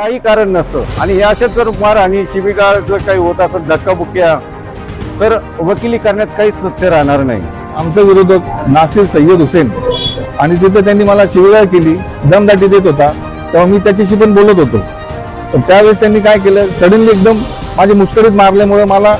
काही कारण नसतं आणि हे असेच जर मारहाणी शिबिगाळ जर काही होत असेल धक्काबुक्क्या तर वकिली करण्यात काहीच तथ्य राहणार नाही। आमचा विरोधक नासिर सय्यद हुसेन आणि तिथे त्यांनी मला शिवीगाळ केली, दमदाटी देत होता, तेव्हा मी त्याच्याशी पण बोलत होतो। तर त्यावेळेस त्यांनी काय केलं, सडनली एकदम माझे मुस्करीत मारल्यामुळे मला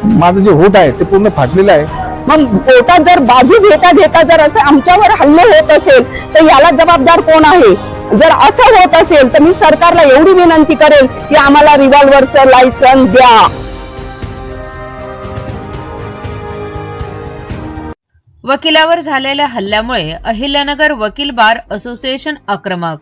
माझं जे होठ आहे ते पूर्ण फाटलेलं आहे। मग कोर्टात जर बाजू घेता घेता जर असं आमच्यावर हल्ले होत असेल तर याला जबाबदार कोण आहे? जर असं होत असेल तर मी सरकारला एवढी विनंती करेन की आम्हाला रिव्हॉल्व्हरचं लायसन्स द्या। वकिलावर झालेल्या हल्ल्यामुळे अहिल्यानगर वकील बार असोसिएशन आक्रमक।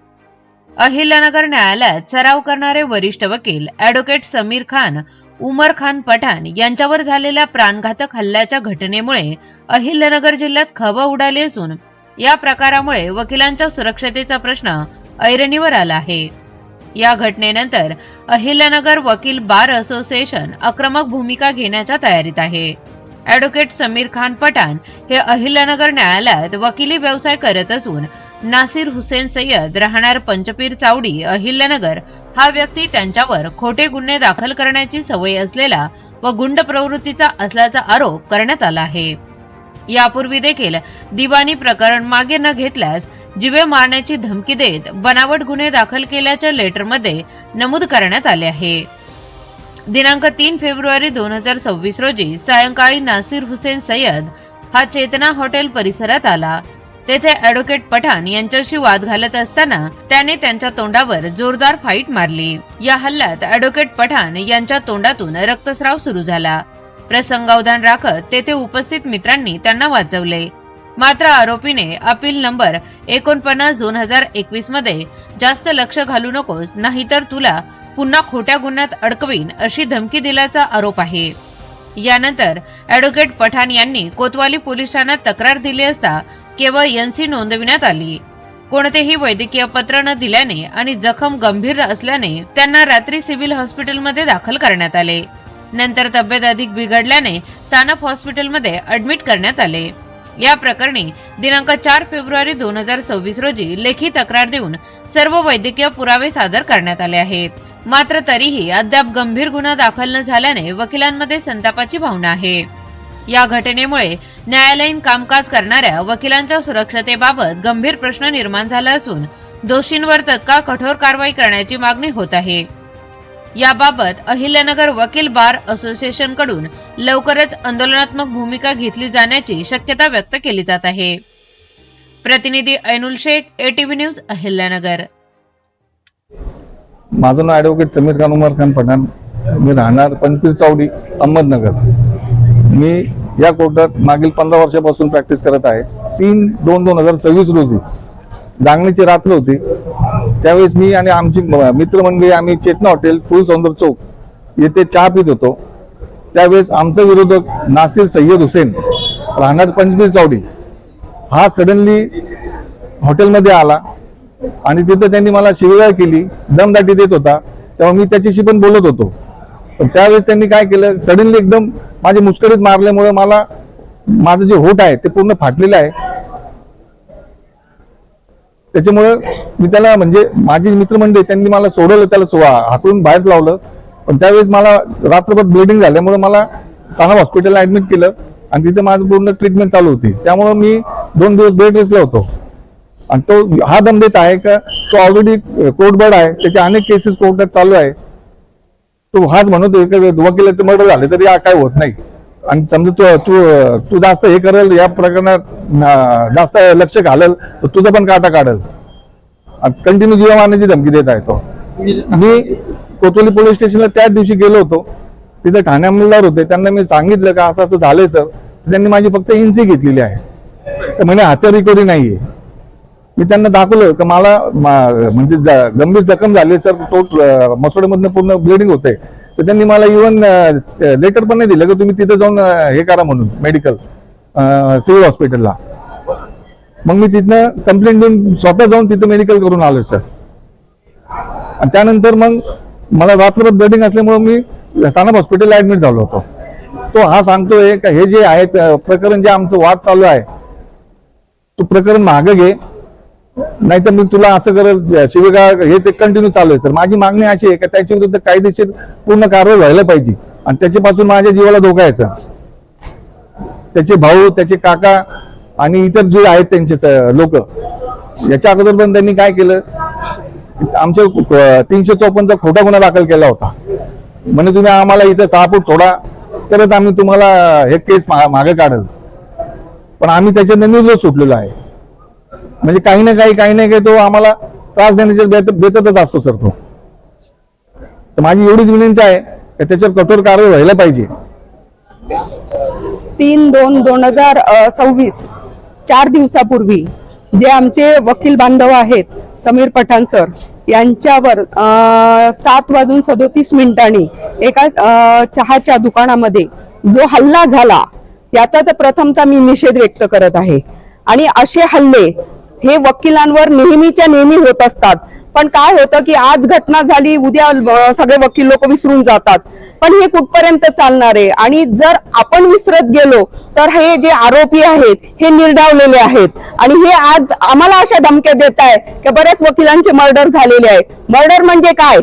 अहिल्यानगर न्यायालयात सराव करणारे वरिष्ठ वकील ॲडव्होकेट समीर खान, उमर खान पठाण यांच्यावर झालेल्या प्राणघातक हल्ल्याच्या घटनेमुळे अहिल्यानगर जिल्ह्यात खळबळ उडाली असून या प्रकारामुळे वकिलांच्या सुरक्षतेचा प्रश्न ऐरणीवर आला आहे। या घटनेनंतर अहिल्यानगर वकील बार असोसिएशन आक्रमक भूमिका घेण्याच्या तयारीत आहे। ॲडव्होकेट समीर खान पठाण हे अहिल्यानगर न्यायालयात वकिली व्यवसाय करत असून नासिर हुसेन सय्यद राहणार पंचपीर चावडी अहिल्यानगर हा व्यक्ती त्यांच्यावर खोटे गुन्हे दाखल करण्याची सवय असलेला व गुंड प्रवृत्तीचा असल्याचा आरोप करण्यात आला आहे। यापूर्वी देखील दिवाणी प्रकरण मागे न घेतल्यास जिवे मारण्याची धमकी देत बनावट गुन्हे दाखल केल्याच्या लेटरमध्ये नमूद करण्यात आले आहे। दिनांक 3 फेब्रुवारी 2026 रोजी सायंकाळी नासिर हुसेन सय्यद हा चेतना हॉटेल परिसरात आला। तेथे ॲडव्होकेट पठाण यांच्याशी वाद घालत असताना त्याने त्यांच्या तोंडावर जोरदार फाईट मारली। या हल्ल्यात ॲडव्होकेट पठाण यांच्या तोंडातून रक्तस्राव सुरू झाला। प्रसंगावधान राखत तेथे उपस्थित मित्रांनी त्यांना वाचवले। मात्र आरोपीने अपील नंबर 49/2021 मध्ये जास्त लक्ष घालू नकोस नाहीतर तुला पुन्हा खोट्या गुन्ह्यात अडकवीन अशी धमकी दिल्याचा आरोप आहे। यानंतर ॲडव्होकेट पठाण यांनी कोतवाली पोलीस ठाण्यात तक्रार दिली असता केवळ NC नोंदविण्यात आली। कोणतेही वैद्यकीय पत्र न दिल्याने आणि जखम गंभीर असल्याने त्यांना रात्री सिव्हिल हॉस्पिटलमध्ये दाखल करण्यात आले। नंतर तब्येत अधिक बिघडल्याने सानप हॉस्पिटलमध्ये ऍडमिट करण्यात आले। या प्रकरणी दिनांक 4 फेब्रुवारी 2026 रोजी लेखी तक्रार देऊन सर्व वैद्यकीय पुरावे सादर करण्यात आले आहेत। मात्र तरीही अद्याप गंभीर गुन्हा दाखल न झाल्याने वकिलांमध्ये संतापाची भावना आहे। या घटनेमुळे न्यायालयीन कामकाज करणाऱ्या वकिलांच्या सुरक्षतेबाबत गंभीर प्रश्न निर्माण झाला असून दोषींवर तत्काळ कठोर कारवाई करण्याची मागणी होत आहे। याबाबत अहिल्यानगर वकील बार असोसिएशन कडून लवकरच आंदोलनात्मक भूमिका घेतली जाण्याची शक्यता व्यक्त केली जात आहे। प्रतिनिधी ऐनुल शेख, ATV न्यूज, अहिल्यानगर। माझं नाव ॲडव्होकेट समीर खान उमर खान पठाण, मी राहणार पंचपीर चावडी अहमदनगर। मी या कोर्टात मागील 15 वर्षापासून प्रॅक्टिस करत आहे। 3/2/2026 रोजी जागण्याची रात्र होती। त्यावेळेस मी आणि आमची मित्रमंडळी आम्ही चेतना हॉटेल फुल सौंदर्य चौक येथे चहा पित होतो। त्यावेळेस आमचा विरोधक नासिर सय्यद हुसेन राहणार पंचपीर चावडी हा सडनली हॉटेलमध्ये आला आणि तिथे त्यांनी मला शिवीगाळ केली, दमदाटी देत होता, तेव्हा मी त्याच्याशी पण बोलत होतो। पण त्यावेळेस त्यांनी काय केलं, सडनली एकदम माझे मुस्करीत मारल्यामुळे मला माझं जे होठ आहे ते पूर्ण फाटलेलं आहे। त्याच्यामुळे मी त्याला म्हणजे माझी मित्रमंडळी त्यांनी मला सोडवलं, त्याला हातून बाहेर लावलं। पण त्यावेळेस मला रात्रभर ब्लिडिंग झाल्यामुळे मला सानप हॉस्पिटलला ऍडमिट केलं आणि तिथे माझं पूर्ण ट्रीटमेंट चालू होती। त्यामुळे मी 2 दिवस बेड रेस्टला होतो। आणि तो हा दम देत आहे का तो ऑलरेडी कोर्ट बर्ड आहे, त्याचे अनेक केसेस कोर्टात चालू आहे। तो हाच म्हणतो की वकिलाचं मर्डर झाले तरी काय होत नाही आणि समजा तू जास्त हे करेल, या प्रकरणात जास्त लक्ष घालेल तर तुझं पण काटा काढेल, कंटिन्यू जीव मारण्याची धमकी देत आहे तो। मी कोतवाली पोलीस स्टेशनला त्याच दिवशी गेलो होतो, तिथे ठाणे अंमलदार होते, त्यांना मी सांगितलं का असं असं झालंय सर। त्यांनी माझी फक्त NC घेतलेली आहे, तर म्हणे हातावर रिकव्हरी नाहीये। मी त्यांना दाखवलं की मला म्हणजे गंभीर जखम झाली सर, तो मसोड्यामधनं पूर्ण ब्लिडिंग होते। तर त्यांनी मला इव्हन लेटर पण नाही दिलं की तुम्ही तिथे जाऊन हे करा म्हणून मेडिकल सिव्हिल हॉस्पिटलला। मग मी तिथनं कंप्लेंट देऊन स्वतः जाऊन तिथे मेडिकल करून आलो सर। आणि त्यानंतर मग मला रात्रभर ब्लिडिंग असल्यामुळे मी सानप हॉस्पिटलला ऍडमिट झालो होतो। तो हा सांगतोय का हे जे आहे प्रकरण जे आमचं वाद चालू आहे तो प्रकरण मागे घे नाही तर मी तुला असं करेल शिवीगाळ हे ते कंटिन्यू चालू आहे सर. माझी मागणी अशी आहे की त्याच्या विरुद्ध कायदेशीर पूर्ण कारवाई व्हायला पाहिजे आणि त्याच्यापासून माझ्या जीवाला धोका आहे सर. त्याचे भाऊ, त्याचे काका आणि इतर जे आहेत त्यांचे लोक, याच्या अगोदर पण त्यांनी काय केलं, आमच्या 354चा खोटा गुन्हा दाखल केला होता. म्हणजे तुम्ही आम्हाला इथं 6 फूट सोडा तरच आम्ही तुम्हाला हे केस मागे काढल. पण आम्ही त्याच्यात निर्दोष सुटलेलो आहे. म्हणजे काही ना काही तो आम्हाला त्रास देण्याच्या बेतच असतो सर तो. तर माझी एवढीच विनंती आहे की त्याच्यावर कठोर कारवाई व्हायला पाहिजे. 3/2/2026 4 दिवसापूर्वी जे आमचे वकील बांधव आहेत समीर पठाण सर यांच्यावर 7:37 एका चहाच्या दुकानामध्ये जो हल्ला झाला याचा तर प्रथमतः मी निषेध व्यक्त करत आहे. आणि असे हल्ले हे वकिलांवर नेहमीच्या नेहमी होत असतात. पण काय होतं की आज घटना झाली, उद्या सगळे वकील लोक विसरून जातात. पण हे कुठपर्यंत चालणार आहे? आणि जर आपण विसरत गेलो तर हे जे आरोपी आहेत हे निर्डावलेले आहेत. आणि हे आज आम्हाला अशा धमक्या देत आहे की बऱ्याच वकिलांचे मर्डर झालेले आहे. मर्डर म्हणजे काय?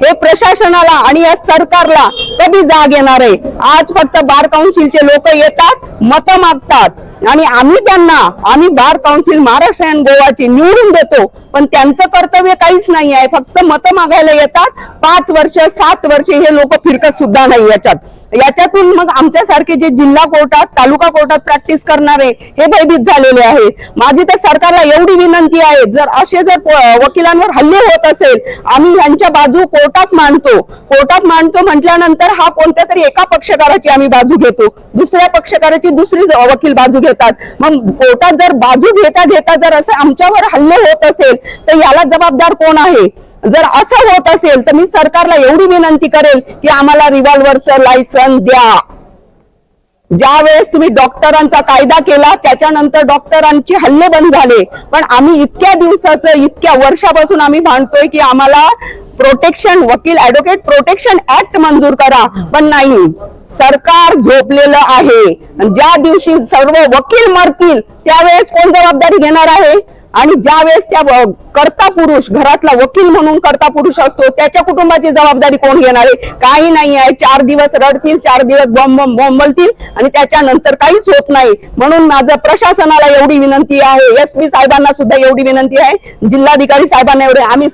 हे प्रशासनाला आणि या सरकारला कधी जाग येणार आहे? आज फक्त बार काउन्सिलचे लोक येतात, मतं मागतात आणि आम्ही बार काउन्सिल महाराष्ट्र आणि गोवाची निवडून देतो. पण त्यांचं कर्तव्य काहीच नाही आहे. फक्त मतं मागायला येतात. 5 वर्ष 7 वर्ष हे लोक फिरकत सुद्धा नाही याच्यातून मग आमच्यासारखे जे जिल्हा कोर्टात, तालुका कोर्टात प्रॅक्टिस करणारे हे भयभीत झालेले आहे. माझी तर सरकारला एवढी विनंती आहे, जर वकिलांवर हल्ले होत असेल, आम्ही यांच्या बाजू कोर्टात मांडतो म्हटल्यानंतर हा कोणत्या तरी एका पक्षकाराची आम्ही बाजू घेतो, दुसऱ्या पक्षकाराची दुसरी वकील बाजू घेतात. मग कोर्टात जर बाजू घेता जर असे आमच्यावर हल्ले होत असेल तर याला जबाबदार कोण आहे? जर असं होत असेल तर मी सरकारला एवढी विनंती करेल की आम्हाला रिव्हॉल्व्हरचं लायसन द्या. ज्या वेळेस तुम्ही डॉक्टरांचा कायदा केला त्याच्यानंतर डॉक्टरांचे हल्ले बंद झाले. पण आम्ही इतक्या वर्षापासून आम्ही भांडतोय की आम्हाला वकील ऍडव्होकेट प्रोटेक्शन ऍक्ट मंजूर करा. पण नाही, सरकार झोपलेलं आहे. ज्या दिवशी सर्व वकील मरतील त्यावेळेस कोण जबाबदारी घेणार आहे? आणि ज्या वेळेस त्या कर्ता पुरुष, घरातला वकील म्हणून कर्ता पुरुष असतो, त्याच्या कुटुंबाची जबाबदारी कोण घेणार आहे? काही नाही आहे. 4 दिवस रडतील, 4 दिवस बोंबलतील आणि त्याच्यानंतर काहीच होत नाही. म्हणून माझं प्रशासनाला एवढी विनंती आहे, SP साहेबांना सुद्धा एवढी विनंती आहे, जिल्हाधिकारी साहेबांना एवढे, आम्ही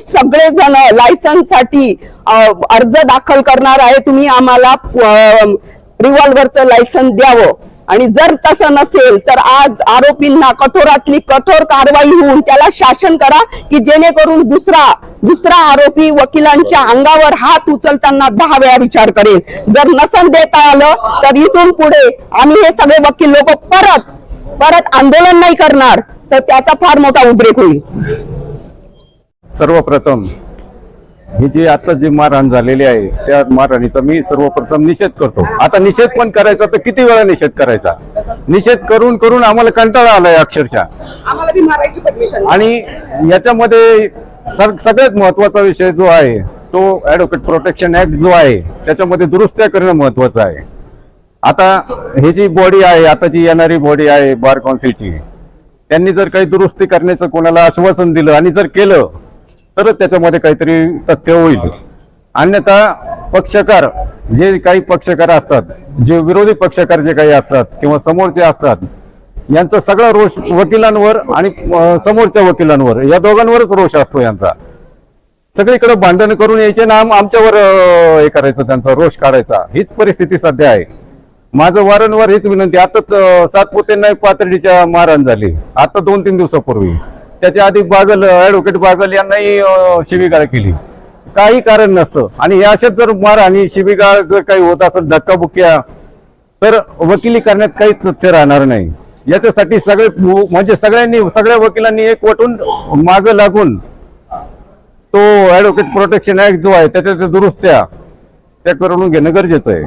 सगळेजण लायसन्ससाठी अर्ज दाखल करणार आहे. तुम्ही आम्हाला रिव्हॉल्व्हरचं लायसन द्यावं. आणि जर तसं नसेल तर आज आरोपींना कठोरातली कठोर कारवाई होऊन त्याला शासन करा की जेणेकरून दुसरा आरोपी वकिलांच्या अंगावर हात उचलताना 10 वेळा विचार करेल. जर नसन देता आलं तर इथून पुढे आम्ही हे सगळे वकील लोक परत आंदोलन नाही करणार, तर त्याचा फार मोठा उद्रेक होईल. सर्वप्रथम ही जी आता जी मारहाण झालेली आहे त्या मारहाणीचा मी सर्वप्रथम निषेध करतो. आता निषेध पण करायचा तर किती वेळा निषेध करायचा? निषेध करून आम्हाला कंटाळा आलाय अक्षरशः. आणि याच्यामध्ये सगळ्यात महत्वाचा विषय जो आहे तो ऍडव्होकेट प्रोटेक्शन ऍक्ट जो आहे त्याच्यामध्ये दुरुस्त्या करणं महत्वाचं आहे. आता ही जी बॉडी आहे, आता जी येणारी बॉडी आहे बार काउन्सिलची, त्यांनी जर काही दुरुस्ती करण्याचं कोणाला आश्वासन दिलं आणि जर केलं तर त्याच्यामध्ये काहीतरी तथ्य होईल. अन्यथा पक्षकार, जे काही पक्षकार असतात, जे विरोधी पक्षकार जे काही असतात किंवा समोरचे असतात, यांचा सगळा रोष वकिलांवर आणि समोरच्या वकिलांवर, या दोघांवरच रोष असतो यांचा. सगळीकडे भांडण करून यायचे ना आमच्यावर हे करायचं, त्यांचा रोष काढायचा, हीच परिस्थिती सध्या आहे. माझं वारंवार हीच विनंती. आता सातपुतेंना पाथर्डीच्या मारहाण झाली आता 2-3 दिवसापूर्वी. त्याच्या आधी ऍडव्होकेट बागल यांनाही शिवीगाळ केली, काही कारण नसतं. आणि अशाच जर मारहाणी, शिवीगाळ जर काही होत असेल, धक्काबुक्क्या, तर वकिली करण्यात काही तथ्य राहणार नाही. याच्यासाठी सगळ्या वकिलांनी एकवटून मागं लागून तो ऍडव्होकेट प्रोटेक्शन ऍक्ट जो आहे त्याच्या दुरुस्त्या त्या करून घेणं गरजेचं आहे.